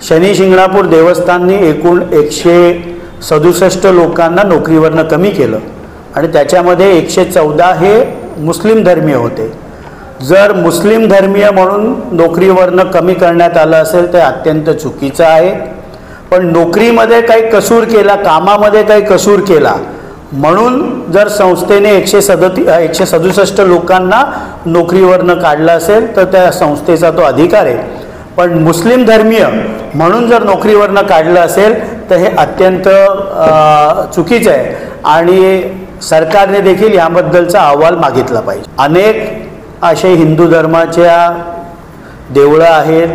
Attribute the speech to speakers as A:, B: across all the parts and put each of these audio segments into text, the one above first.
A: शनी शिंगणापूर देवस्थाननी एकूण 167 लोकांना नोकरीवरनं कमी केलं आणि त्याच्यामध्ये 114 हे मुस्लिम धर्मीय होते। जर मुस्लिम धर्मीय म्हणून नोकरीवरनं कमी करण्यात आलं असेल ते अत्यंत चुकीचं आहे। पण नोकरीमध्ये काही कसूर केला, कामामध्ये काही कसूर केला म्हणून जर संस्थेने 167 लोकांना नोकरीवरनं काढलं असेल तर त्या संस्थेचा तो अधिकार आहे। पण मुस्लिम धर्मीय म्हणून जर नोकरीवरनं काढलं असेल तर हे अत्यंत चुकीचं आहे आणि सरकारने देखील याबद्दलचा अहवाल मागितला पाहिजे। अनेक असे हिंदू धर्माच्या देवळं आहेत,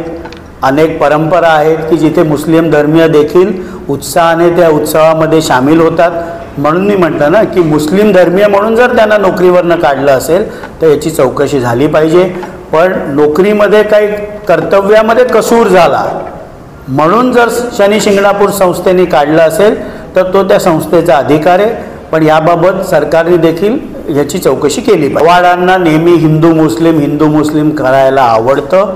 A: अनेक परंपरा आहेत की जिथे मुस्लिम धर्मीय देखील उत्साहाने त्या उत्सवामध्ये सामील होतात। म्हणून मी म्हटलं ना की मुस्लिम धर्मीय म्हणून जर त्यांना नोकरीवरनं काढलं असेल तर याची चौकशी झाली पाहिजे। पण नोकरीमध्ये काही कर्तव्यामध्ये कसूर झाला म्हणून जर शनी शिंगणापूर संस्थेने काढलं असेल तर तो त्या संस्थेचा अधिकार आहे। पण याबाबत सरकारने देखील याची चौकशी केली पाहिजे। आव्हाडांना नेहमी हिंदू मुस्लिम करायला आवडतं।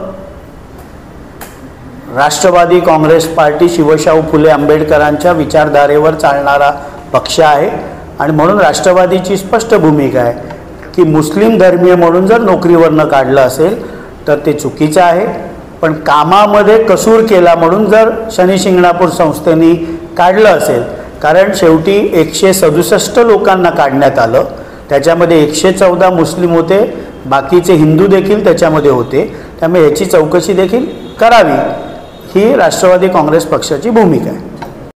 A: राष्ट्रवादी काँग्रेस पार्टी शिवशाहू फुले आंबेडकरांच्या विचारधारेवर चालणारा पक्ष आहे आणि म्हणून राष्ट्रवादीची स्पष्ट भूमिका आहे की मुस्लिम धर्मीय म्हणून जर नोकरीवरनं काढलं असेल तर ते चुकीचं आहे। पण कामामध्ये कसूर केला म्हणून जर शनी शिंगणापूर संस्थेने काढलं असेल, कारण शेवटी 167 लोकांना काढण्यात आलं, त्याच्यामध्ये 114 मुस्लिम होते, बाकीचे हिंदू देखील त्याच्यामध्ये होते, त्यामुळे याची चौकशी देखील करावी ही राष्ट्रवादी काँग्रेस पक्षाची भूमिका आहे।